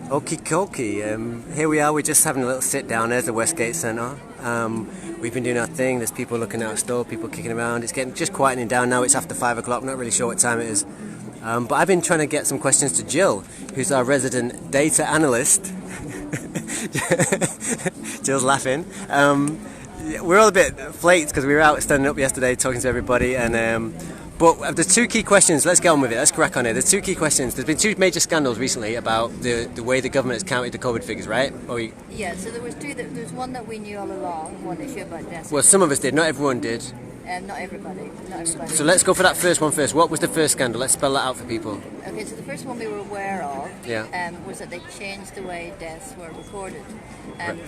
Okie dokie. Here we are. We're just having a little sit down. There's the Westgate Centre. We've been doing our thing. There's people looking out the store, people kicking around. It's getting just quietening down now. It's after 5 o'clock. Not really sure what time it is. But I've been trying to get some questions to Jill, who's our resident data analyst. Jill's laughing. We're all a bit flaked because we were out standing up yesterday talking to everybody, and but there's two key questions. Let's get on with it. Let's crack on it. There's two key questions. There's been two major scandals recently about the way the government has counted the COVID figures, right? Yeah, so there was two. There's one that we knew all along, one issue about deaths. Well, some of us did, not everyone did. Not everybody. So let's go for that first one first. What was the first scandal? Let's spell that out for people. Okay, so the first one we were aware of was that they changed the way deaths were recorded.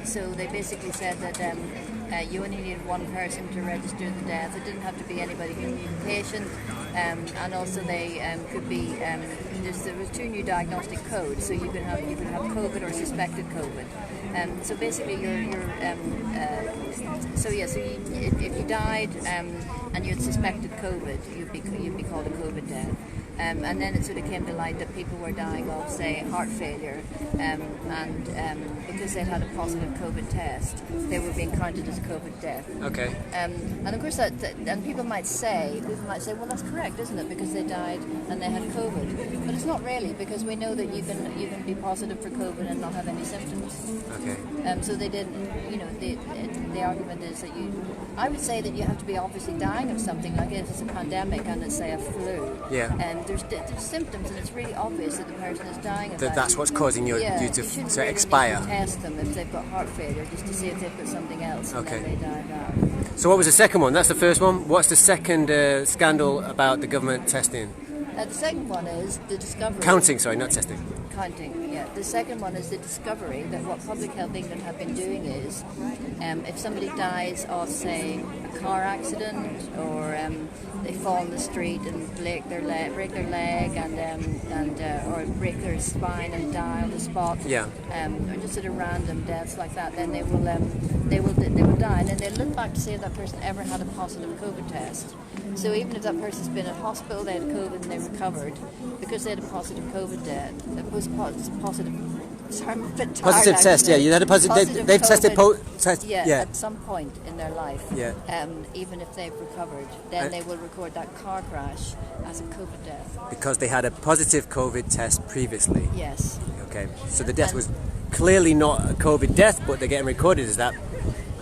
So they basically said that you only needed one person to register the death. It didn't have to be anybody who knew the patient. And also they could be, there was two new diagnostic codes, so you could have COVID or suspected COVID. So basically if you died and you had suspected COVID, you'd be called a COVID death. And then it sort of came to light that people were dying of, say, heart failure, and because they'd had a positive COVID test, they were being counted as a COVID death. Okay. And of course, and people might say, well, that's correct, isn't it? Because they died and they had COVID. But it's not really, because we know that you can be positive for COVID and not have any symptoms. Okay. So they didn't. The argument is that I would say that you have to be obviously dying of something, like if it's a pandemic and it's, say, a flu. Yeah. And there's symptoms, and it's really obvious that the person is dying of that. That's what's causing you to expire. Need to test them if they've got heart failure, just to see if they've got something else. Okay. And then they die of that. So what was the second one? That's the first one. What's the second scandal about the government testing? The second one is the discovery. Counting, sorry, not testing. Counting, yeah. The second one is the discovery that what Public Health England have been doing is, if somebody dies of, say, a car accident, or they fall in the street and break their leg, or break their spine and die on the spot, or just sort of random deaths like that, then they will die, and then they look back to see if that person ever had a positive COVID test. So even if that person's been in hospital, they had COVID and they recovered, because they had a positive COVID positive test. Yeah, you had a positive. They've tested test. Yeah, at some point in their life. Yeah. Even if they've recovered, then they will record that car crash as a COVID death. Because they had a positive COVID test previously. Yes. Okay. So the death was clearly not a COVID death, but they're getting recorded as that.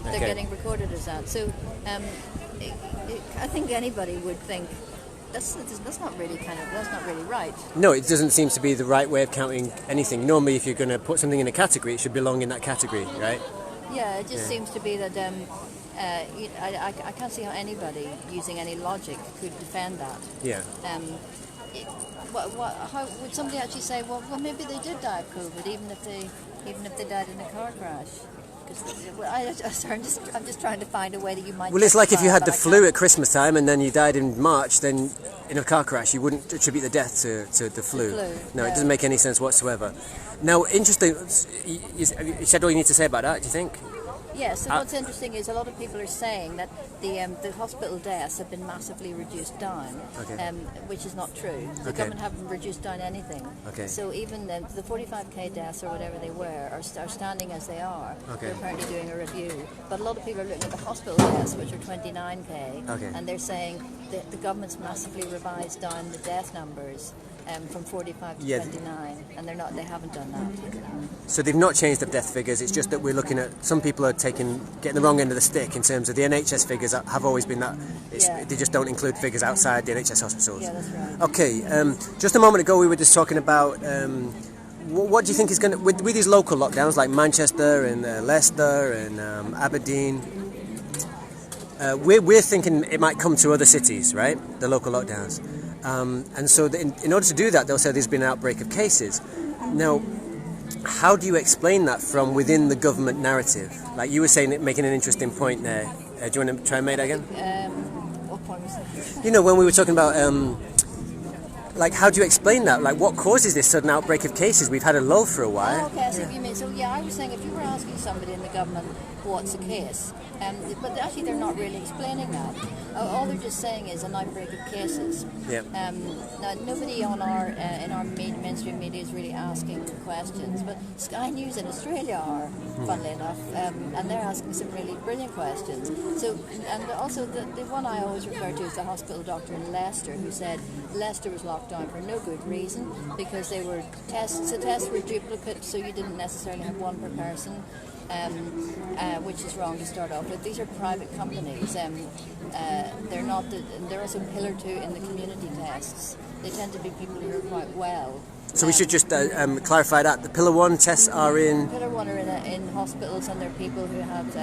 They're getting recorded as that. So I think anybody would think that's not really right. No, it doesn't seem to be the right way of counting anything. Normally, if you're going to put something in a category, it should belong in that category, right? Yeah, it just seems to be that I can't see how anybody using any logic could defend that. Yeah. How would somebody actually say, well, maybe they did die of COVID, even if they died in a car crash? I'm just trying to find a way that you might. Well, it's like if you had the flu at Christmas time and then you died in March, then in a car crash you wouldn't attribute the death to the flu. No, it doesn't make any sense whatsoever. Now, interesting. You said all you need to say about that. Do you think? Yeah, so what's interesting is a lot of people are saying that the hospital deaths have been massively reduced down, which is not true. The government haven't reduced down anything. Okay. So even the 45k deaths or whatever they were are standing as they are. They're apparently doing a review. But a lot of people are looking at the hospital deaths, which are 29k, and they're saying that the government's massively revised down the death numbers from 45 to 29, and they haven't done that. So they've not changed the death figures. It's just that we're looking at, some people are getting the wrong end of the stick in terms of the NHS figures have always been that they just don't include figures outside the NHS hospitals. Yeah, that's right. Okay, just a moment ago we were just talking about what do you think is going to, with these local lockdowns like Manchester and Leicester and Aberdeen, we're thinking it might come to other cities, right? The local lockdowns. And so in order to do that, they'll say there's been an outbreak of cases. Now, how do you explain that from within the government narrative? Like you were saying, making an interesting point there. Do you want to try and make that again? What point was that? You know, when we were talking about like, how do you explain that? Like, what causes this sudden outbreak of cases? We've had a lull for a while. Oh, okay, I see what you mean. So, yeah, I was saying if you were asking somebody in the government what's the case, but actually they're not really explaining that. All they're just saying is an outbreak of cases. Yeah. Now, nobody on our in our mainstream media is really asking questions, but Sky News in Australia are, funnily enough, and they're asking some really brilliant questions. So, and also the one I always refer to is the hospital doctor in Leicester, who said Leicester was locked down for no good reason because they were tests. The tests were duplicate, so you didn't necessarily have one per person. Which is wrong to start off with. These are private companies. They're not. They're also pillar 2 in the community tests. They tend to be people who are quite well. So we should just clarify that the Pillar 1 tests are in... Pillar 1 are in hospitals, and they're people who have...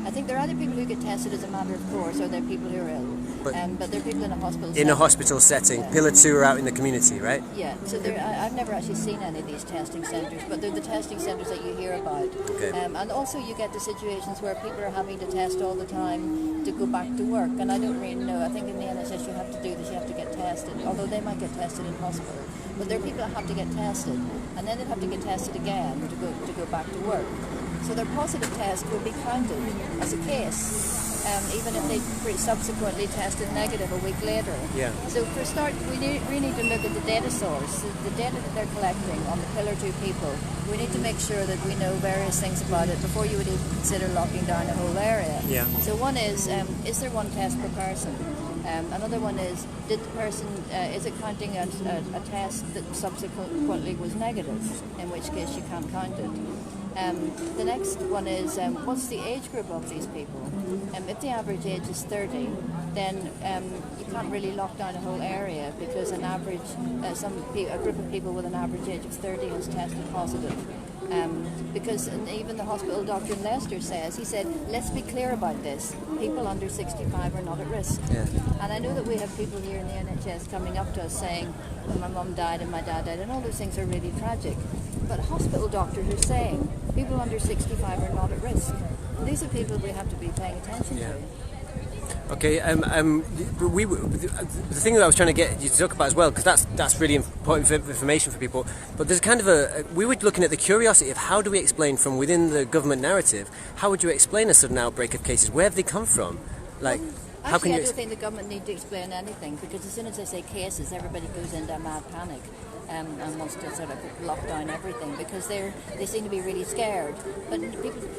I think there are either people who get tested as a matter of course, or they're people who are ill. But they're people in a hospital setting. In a hospital setting. Yeah. Pillar 2 are out in the community, right? Yeah, so I've never actually seen any of these testing centres, but they're the testing centres that you hear about. Okay. And also you get the situations where people are having to test all the time to go back to work, and I don't really know. I think in the NHS you have to do this, you have to get tested, although they might get tested in hospital. But there are people that have to get tested, and then they have to get tested again to go back to work. So their positive test will be counted as a case, even if they subsequently tested negative a week later. Yeah. So for a start, we need to look at the data source, the data that they're collecting on the Pillar 2 people. We need to make sure that we know various things about it before you would even consider locking down a whole area. Yeah. So one is there one test per person? Another one is, did the person, is it counting as a test that subsequently was negative, in which case you can't count it. The next one is, what's the age group of these people? If the average age is 30, then you can't really lock down a whole area because an average, a group of people with an average age of 30 has tested positive. Because even the hospital doctor in Leicester he said, let's be clear about this. People under 65 are not at risk. Yeah. And I know that we have people here in the NHS coming up to us saying, well, my mum died and my dad died, and all those things are really tragic. But hospital doctors are saying people under 65 are not at risk. And these are people we have to be paying attention to. Okay, the thing that I was trying to get you to talk about as well, because that's really important information for people, but there's kind of we were looking at the curiosity of how do we explain from within the government narrative, how would you explain a sudden outbreak of cases? Where have they come from? Like, how can you... I don't think the government need to explain anything, because as soon as they say cases, everybody goes into a mad panic. And wants to sort of lock down everything because they seem to be really scared. But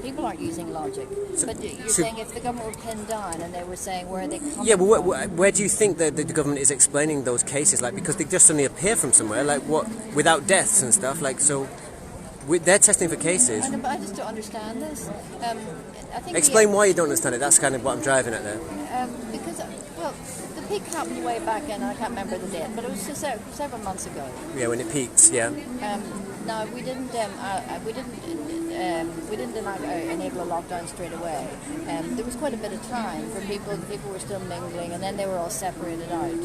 people aren't using logic. But you're saying if the government were pinned down and they were saying where are they coming from? Where do you think that the government is explaining those cases? Like, because they just suddenly appear from somewhere, like what, without deaths and stuff. Like, so they're testing for cases. I know, but I just don't understand this. I think explain why you don't understand it. That's kind of what I'm driving at there. Because the peak happened way back in, I can't remember the date, but it was just several months ago. Yeah, when it peaked, yeah. No, we didn't enable a lockdown straight away. There was quite a bit of time for people. People were still mingling, and then they were all separated out.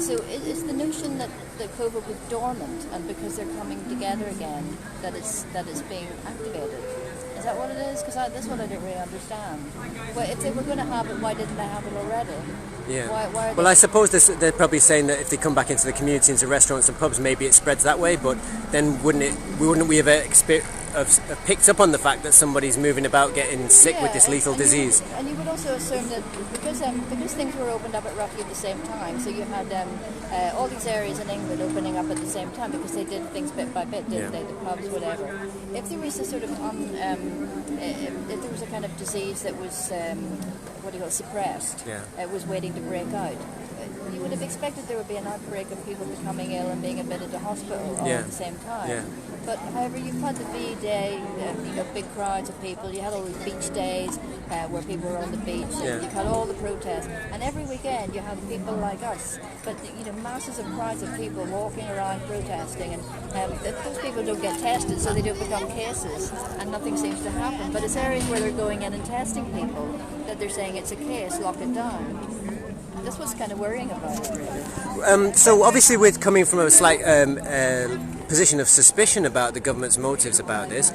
So it's the notion that COVID was dormant, and because they're coming together again, that it's being activated. Is that what it is? Because that's what I don't really understand. Well, if they were going to have it, why didn't they have it already? Yeah. Why well, I suppose they're probably saying that if they come back into the community, into restaurants and pubs, maybe it spreads that way. But then wouldn't we have picked up on the fact that somebody's moving about getting sick with this lethal disease? And you would also assume that because things were opened up at roughly the same time, so you had all these areas in England opening up at the same time because they did things bit by bit, didn't they? The pubs, whatever. If there was a sort of if there was a kind of disease that was suppressed, it was waiting to break out. You would have expected there would be an outbreak of people becoming ill and being admitted to hospital all at the same time. Yeah. But however, you've had the V-Day, big crowds of people. You had all these beach days where people were on the beach. And you've had all the protests, and every weekend you have people like us. But masses of crowds of people walking around protesting, and those people don't get tested, so they don't become cases, and nothing seems to happen. But it's areas where they're going in and testing people that they're saying it's a case, lock it down. That's what's kind of worrying about it, really. So obviously we're coming from a slight position of suspicion about the government's motives about this.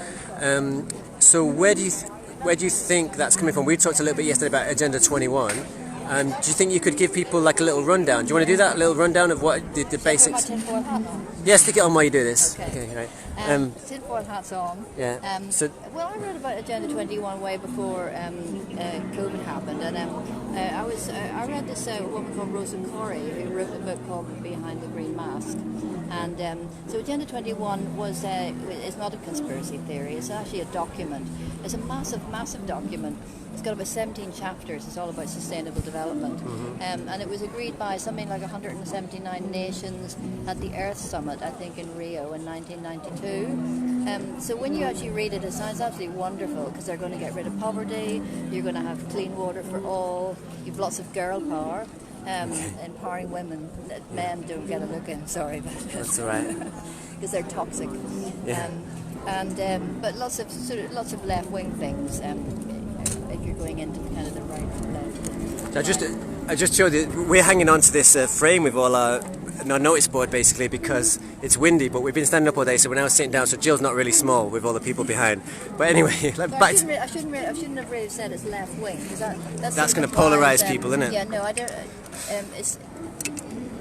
So where do you think that's coming from? We talked a little bit yesterday about Agenda 21. Do you think you could give people like a little rundown? Do you want to do that? A little rundown of what the basics? Tinfoil hat on? Yeah, stick it on while you do this. Okay. Right. Tinfoil hat's on. Yeah. Well, I read about Agenda 21 way before COVID happened, and I read this woman called Rosa Corey who wrote a book called Behind the Green Mask, and so Agenda 21 is not a conspiracy theory. It's actually a document. It's a massive document. It's got about 17 chapters. It's all about sustainable development. And it was agreed by something like 179 nations at the Earth Summit, I think, in Rio in 1992. So when you actually read it, it sounds absolutely wonderful because they're going to get rid of poverty, you're going to have clean water for all, you've lots of girl power, empowering women. Men don't get a look in, sorry. That's all right. Because they're toxic. Yeah. But lots of left-wing things. If you're going into kind of the right left. I just showed you, we're hanging on to this frame with all our notice board basically because it's windy, but we've been standing up all day, so we're now sitting down, so Jill's not really small with all the people behind. But anyway, I shouldn't have really said it's left wing because that's going to polarise people, isn't it? Yeah, no, I don't.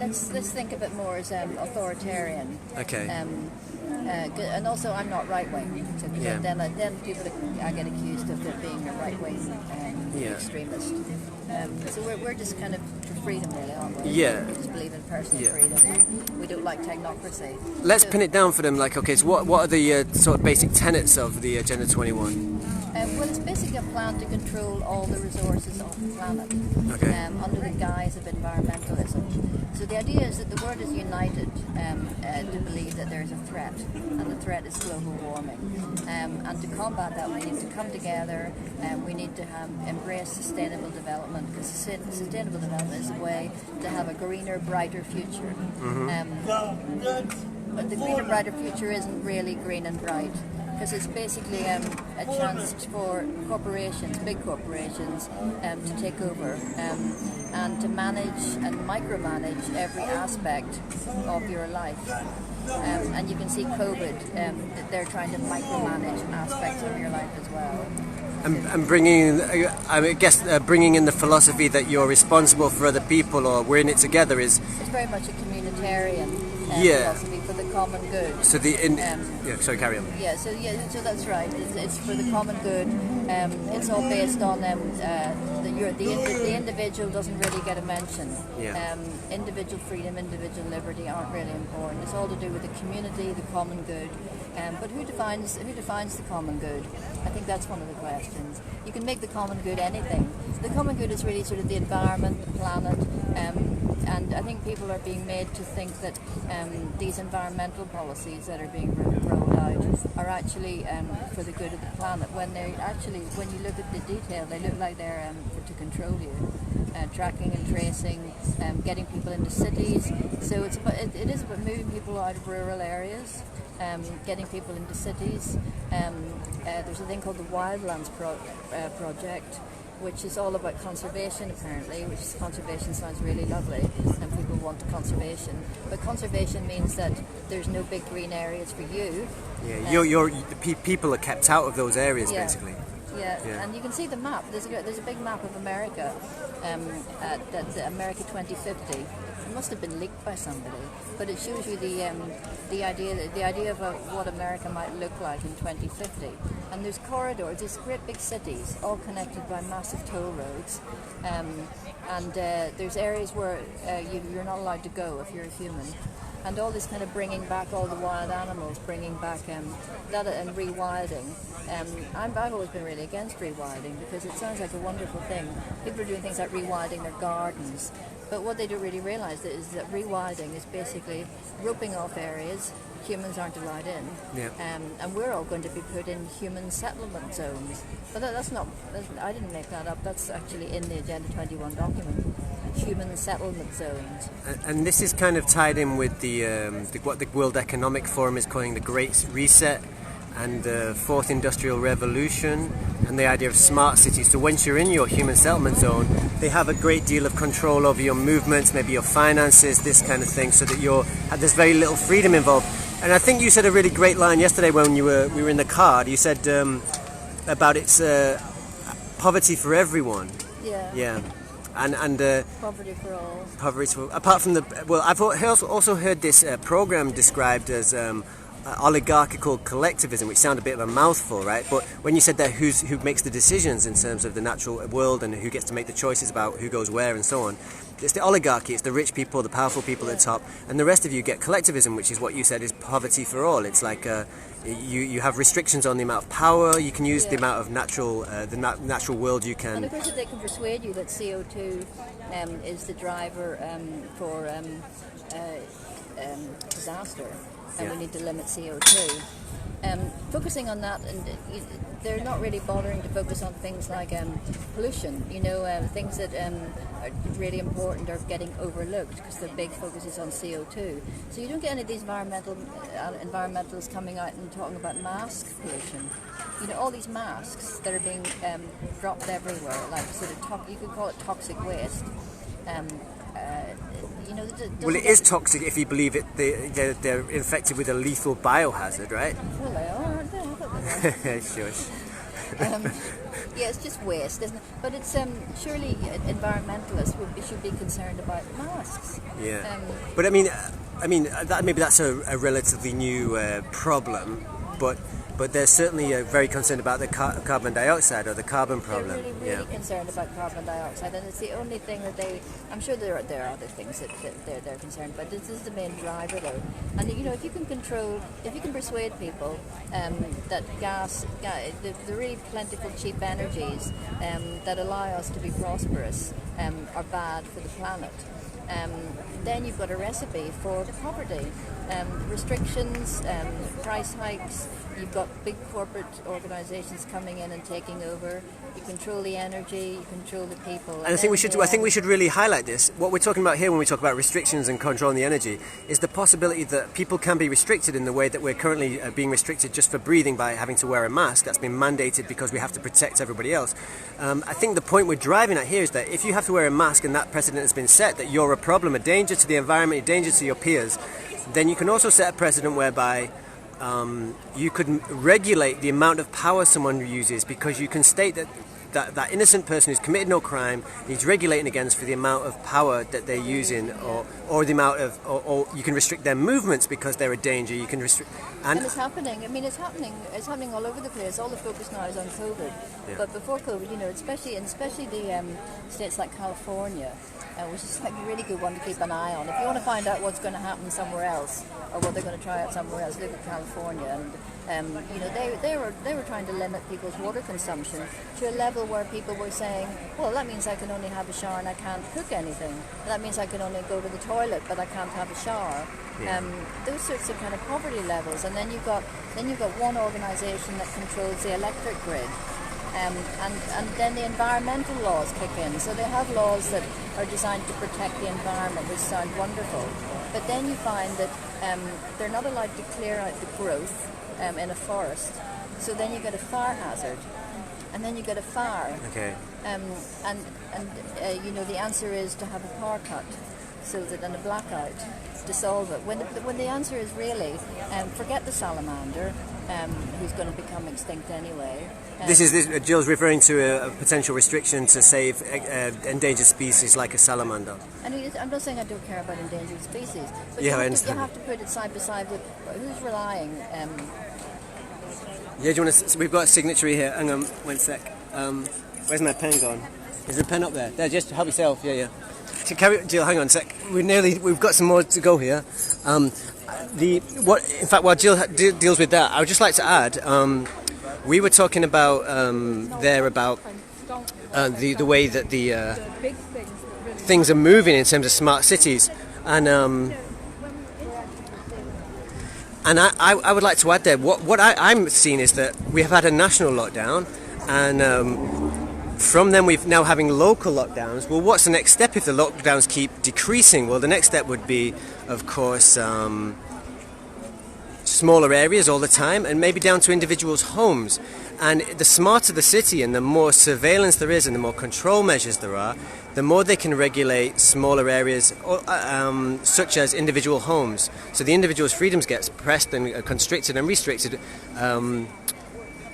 Let's think of it more as authoritarian. Okay. And also, I'm not right wing, so then people I get accused of being a right wing extremist. So we're just kind of for freedom, really, aren't we? Yeah. We just believe in personal freedom. We don't like technocracy. Let's pin it down for them. Like, okay, so what are the sort of basic tenets of the Agenda 21? Well, it's basically a plan to control all the resources of the planet under the guise of environmentalism. So the idea is that the world is united to believe that there is a threat, and the threat is global warming. And to combat that, we need to come together, and we need to embrace sustainable development, because sustainable development is a way to have a greener, brighter future. But the greener, brighter future isn't really green and bright, because it's basically a chance for corporations, big corporations, to take over and to manage and micromanage every aspect of your life. And you can see COVID, that they're trying to micromanage aspects of your life as well. And bringing, I guess, bringing in the philosophy that you're responsible for other people, or we're in it together, is... It's very much a communitarian philosophy for the common good. So sorry, carry on. So that's right. It's for the common good. It's all based on the individual doesn't really get a mention. Individual freedom, individual liberty aren't really important. It's all to do with the community, the common good. But who defines the common good? I think that's one of the questions. You can make the common good anything. The common good is really sort of the environment, the planet, and I think people are being made to think that these environmental policies that are being rolled out are actually for the good of the planet, when you look at the detail, they look like they're to control you. Tracking and tracing, getting people into cities. So it is about moving people out of rural areas, getting people into cities. There's a thing called the Wildlands Project, which is all about conservation, apparently, conservation sounds really lovely, and people want conservation. But conservation means that there's no big green areas for you. The people are kept out of those areas, basically. Yeah, and you can see the map. There's a big map of America, that's America 2050. It must have been leaked by somebody, but it shows you the idea of what America might look like in 2050. And there's corridors, these great big cities, all connected by massive toll roads, and there's areas where you're not allowed to go if you're a human. And all this kind of bringing back all the wild animals, bringing back that and rewilding. I've always been really against rewilding because it sounds like a wonderful thing. People are doing things like rewilding their gardens, but what they don't really realise is that rewilding is basically roping off areas humans aren't allowed in, and we're all going to be put in human settlement zones. But I didn't make that up. That's actually in the Agenda 21 document. Human settlement zones. And this is kind of tied in with what the World Economic Forum is calling the Great Reset and the Fourth Industrial Revolution, and the idea of smart cities. So once you're in your human settlement zone, they have a great deal of control over your movements, maybe your finances, this kind of thing, so that there's very little freedom involved. And I think you said a really great line yesterday when we were in the car. You said about it's poverty for everyone. Yeah. and Poverty for all. poverty. Apart from I've also heard this program described as oligarchical collectivism, which sound a bit of a mouthful, right? But when you said that who makes the decisions in terms of the natural world and who gets to make the choices about who goes where and so on, it's the oligarchy, it's the rich people, the powerful people at the top, and the rest of you get collectivism, which is what you said is poverty for all. It's like you have restrictions on the amount of power you can use, the amount of natural world you can. And of course, if they can persuade you that CO2 is the driver for disaster, and we need to limit CO2. Focusing on that, and they're not really bothering to focus on things like pollution. Things that are really important are getting overlooked because the big focus is on CO2. So you don't get any of these environmentalists coming out and talking about mask pollution. All these masks that are being dropped everywhere, like sort of you could call it toxic waste. Well, it is toxic if you believe it. They're infected with a lethal biohazard, right? Well, they are, aren't they? I thought they were. Sure. Yeah, it's just waste, isn't it? But it's surely environmentalists should be concerned about masks. Yeah. But I mean, maybe that's a relatively new problem, but they're certainly very concerned about the carbon dioxide or the carbon problem. They're really concerned about carbon dioxide, and it's the only thing that I'm sure there are other things that they're concerned about. This is the main driver, though. And if you can persuade people that the really plentiful, cheap energies that allow us to be prosperous are bad for the planet. Then you've got a recipe for poverty. Restrictions, price hikes, you've got big corporate organisations coming in and taking over. You control the energy, you control the people. And I think we should really highlight this. What we're talking about here when we talk about restrictions and controlling the energy is the possibility that people can be restricted in the way that we're currently being restricted just for breathing by having to wear a mask. That's been mandated because we have to protect everybody else. I think the point we're driving at here is that if you have to wear a mask and that precedent has been set that you're a problem, a danger to the environment, a danger to your peers, then you can also set a precedent whereby you could regulate the amount of power someone uses, because you can state that innocent person who's committed no crime needs regulating against for the amount of power that they're using, or the amount of, or you can restrict their movements because they're a danger. You can restrict, and it's happening. I mean, it's happening all over the place. All the focus now is on COVID, but before COVID, especially the states like California, which is like a really good one to keep an eye on. If you want to find out what's going to happen somewhere else, or what they're going to try out somewhere else, look at California. And they were trying to limit people's water consumption to a level where people were saying, well, that means I can only have a shower and I can't cook anything. That means I can only go to the toilet, but I can't have a shower. Those sorts of kind of poverty levels. And then you've got one organisation that controls the electric grid. And then the environmental laws kick in. So they have laws that are designed to protect the environment, which sound wonderful. But then you find that they're not allowed to clear out the growth in a forest. So then you get a fire hazard. And then you get a fire. Okay. The answer is to have a power cut, and a blackout to solve it. When the answer is really, forget the salamander, who's going to become extinct anyway. Jill's referring to a potential restriction to save endangered species like a salamander. And I'm not saying I don't care about endangered species, but I you understand. have to put it side by side with who's relying. Do you want to? We've got a signatory here. Hang on, 1 sec. Where's my pen gone? Is there a pen up there? There, just help yourself. Yeah. To carry, Jill, hang on a sec. We've got some more to go here. While Jill deals with that, I would just like to add. We were talking about the way that the things are moving in terms of smart cities, and I would like to add there, what I'm seeing is that we have had a national lockdown, and from then we've now having local lockdowns. Well, what's the next step if the lockdowns keep decreasing? Well, the next step would be, of course, smaller areas all the time, and maybe down to individuals' homes. And the smarter the city and the more surveillance there is and the more control measures there are, the more they can regulate smaller areas, such as individual homes. So the individual's freedoms gets pressed and constricted and restricted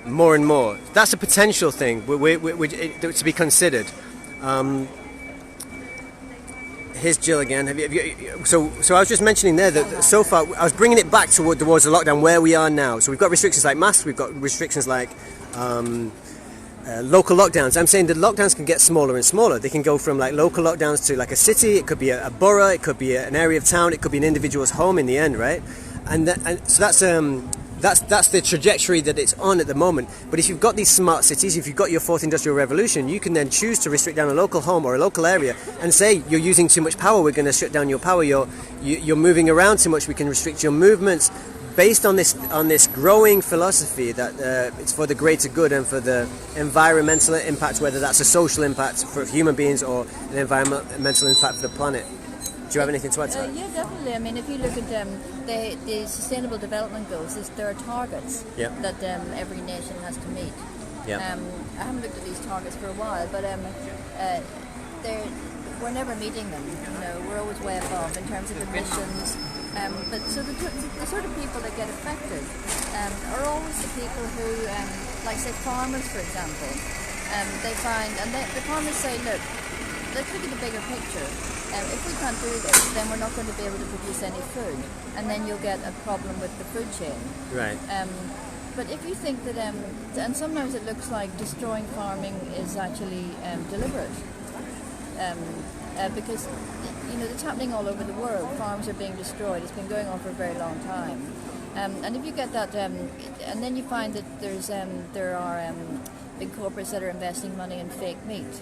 more and more. That's a potential thing to be considered. here's Jill again. So I was just mentioning there that so far I was bringing it back towards the lockdown where we are now. So we've got restrictions like masks, we've got restrictions like local lockdowns. I'm saying that lockdowns can get smaller and smaller. They can go from like local lockdowns to like a city. It could be a borough. It could be an area of town. It could be an individual's home in the end, right? And so that's the trajectory that it's on at the moment. But if you've got these smart cities, if you've got your fourth industrial revolution, you can then choose to restrict down a local home or a local area and say you're using too much power, we're going to shut down your power. You're moving around too much, we can restrict your movements. Based on this growing philosophy that it's for the greater good and for the environmental impact, whether that's a social impact for human beings or an environmental impact for the planet. Do you have anything to add to that? Yeah, definitely. I mean, if you look at the Sustainable Development Goals, there are targets that every nation has to meet. I haven't looked at these targets for a while, but we're never meeting them. We're always way above in terms of emissions. But so the sort of people that get affected are always the people who, like say farmers, for example. They find, and the farmers say, look, let's look at the bigger picture. If we can't do this, then we're not going to be able to produce any food, and then you'll get a problem with the food chain. Right. But if you think that, and sometimes it looks like destroying farming is actually deliberate, because it's happening all over the world. Farms are being destroyed. It's been going on for a very long time. And if you get that, and then you find that there are big corporates that are investing money in fake meat.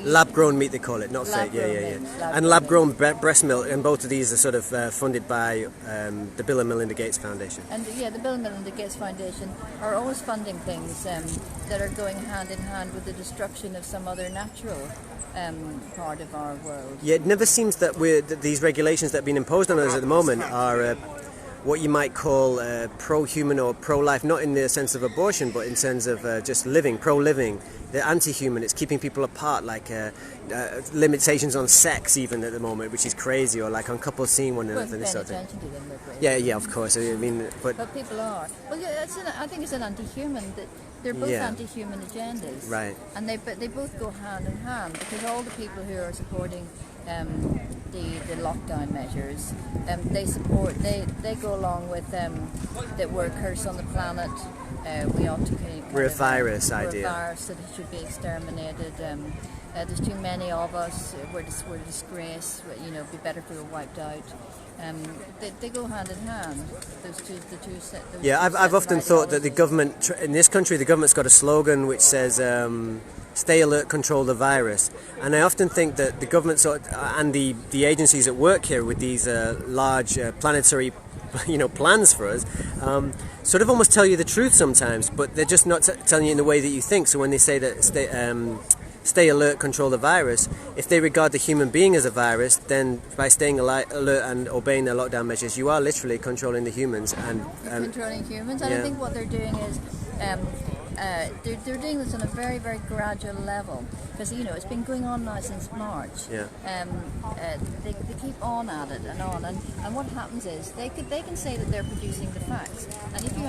Lab-grown meat, they call it, not fake. And lab-grown breast milk, and both of these are sort of funded by the Bill and Melinda Gates Foundation. And the Bill and Melinda Gates Foundation are always funding things that are going hand in hand with the destruction of some other natural part of our world. Yeah, it never seems that these regulations that have been imposed on us at the moment are what you might call pro-human or pro-life, not in the sense of abortion, but in terms of just living, pro-living. They're anti-human. It's keeping people apart, like limitations on sex even at the moment, which is crazy, or like on couples seeing one another. Paying attention to them, yeah, of course. I mean, but people are. Well, yeah, I think it's an anti-human. They're both anti-human agendas, right? And they both go hand in hand, because all the people who are supporting the lockdown measures, they go along with that we're a curse on the planet. We ought to we're a virus idea. We're a virus that should be exterminated. There's too many of us. We're a disgrace. Be better if we were wiped out. They go hand in hand. I've often thought that the government in this country, the government's got a slogan which says "Stay alert, control the virus," and I often think that the government and the agencies that work here with these large planetary plans for us sort of almost tell you the truth sometimes, but they're just not telling you in the way that you think. So when they say that stay alert, control the virus, if they regard the human being as a virus, then by staying alert and obeying their lockdown measures, you are literally controlling the humans. And controlling humans. And I think what they're doing is they're doing this on a very, very gradual level, because it's been going on now since March. They keep on at it and on, and what happens is they can say that they're producing the facts, and if you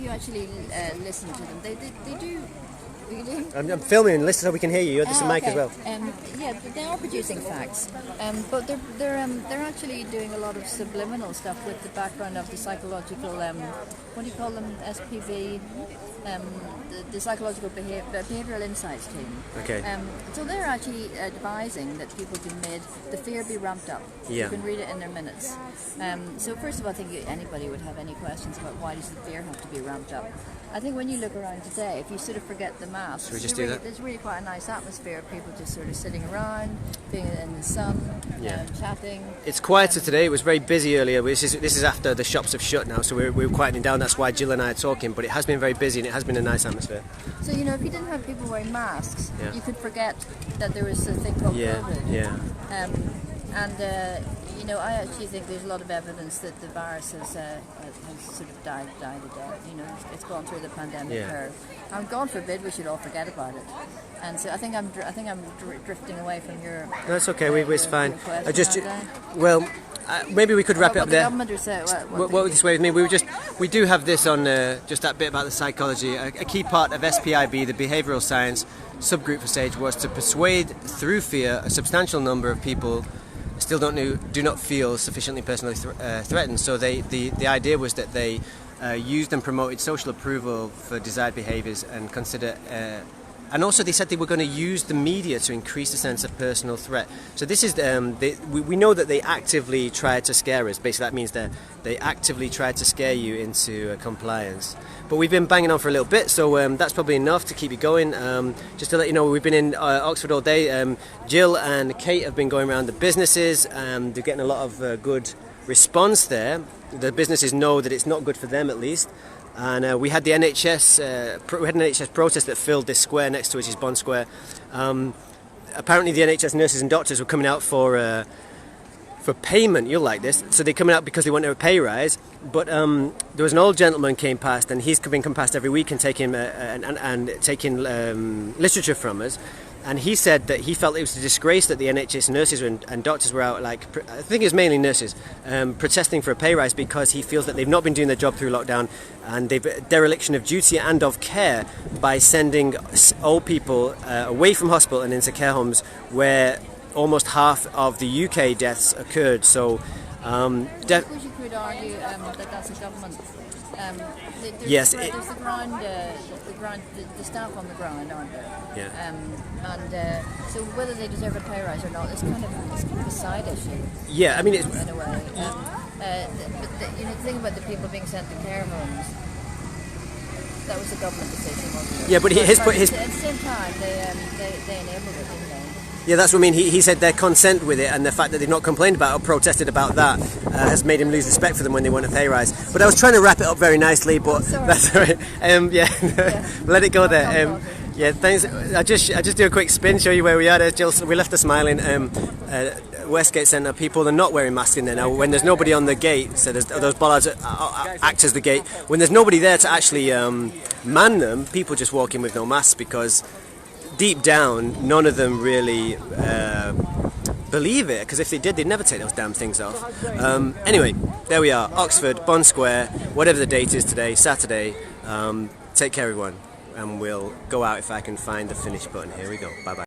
actually listen to them, they do. I'm filming and listen so we can hear you. There's a mic as well. They are producing facts, but they're actually doing a lot of subliminal stuff with the background of the psychological, what do you call them, SPV, the psychological behavioural insights team. Okay. So they're actually advising that people be made, the fear be ramped up. Yeah. You can read it in their minutes. So first of all, I think anybody would have any questions about why does the fear have to be ramped up. I think when you look around today, if you sort of forget the masks, there's really quite a nice atmosphere of people just sort of sitting around, being in the sun, chatting. It's quieter today. It was very busy earlier. This is after the shops have shut now, so we're quietening down. That's why Jill and I are talking, but it has been very busy and it has been a nice atmosphere. So, if you didn't have people wearing masks, you could forget that there was a thing called COVID. I actually think there's a lot of evidence that the virus has sort of died a death. It's gone through the pandemic curve. And God forbid we should all forget about it. And so I think I'm drifting away from your. No, it's okay. It's fine. maybe we could wrap it up there. Government or so, What would this way with me? We do have this on just that bit about the psychology. A key part of SPIB, the behavioural science subgroup for SAGE, was to persuade through fear a substantial number of people still do not feel sufficiently personally threatened. So the idea was that they used and promoted social approval for desired behaviours and consider. And also they said they were going to use the media to increase the sense of personal threat. So this is, we know that they actively tried to scare us. Basically that means that they actively tried to scare you into compliance. But we've been banging on for a little bit, so that's probably enough to keep you going. Just to let you know, we've been in Oxford all day. Jill and Kate have been going around the businesses, and they're getting a lot of good response there. The businesses know that it's not good for them, at least. And we had the NHS, we had an NHS protest that filled this square next to it, which is Bond Square. Apparently the NHS nurses and doctors were coming out for payment. You'll like this. So they're coming out because they want a pay rise. But there was an old gentleman came past, and he's been come past every week and taking literature from us. And he said that he felt it was a disgrace that the NHS nurses and doctors were out, I think it was mainly nurses, protesting for a pay rise because he feels that they've not been doing their job through lockdown, and they've dereliction of duty and of care by sending old people away from hospital and into care homes where almost half of the UK deaths occurred. So I suppose you could argue that that's a government. Yes, there's the staff on the ground, aren't there? Yeah. So whether they deserve a pay rise or not, it's kind of a side issue. Yeah, I mean, it's, in a way. But the thing about the people being sent to care homes, that was a government decision, wasn't it? Yeah, but at the same time, they enabled it, didn't they? Yeah, that's what I mean. He said their consent with it and the fact that they've not complained about or protested about that has made him lose respect for them when they want a pay rise. But I was trying to wrap it up very nicely, but that's all right. Let it go there. Yeah, thanks. I just do a quick spin, show you where we are. There's Jill. We left her smiling. Westgate Centre people are not wearing masks in there now. When there's nobody on the gate, so those bollards act as the gate. When there's nobody there to actually man them, people just walk in with no masks because deep down, none of them really believe it, because if they did, they'd never take those damn things off. Anyway, there we are, Oxford, Bond Square, whatever the date is today, Saturday. Take care, everyone, and we'll go out if I can find the finish button. Here we go. Bye-bye.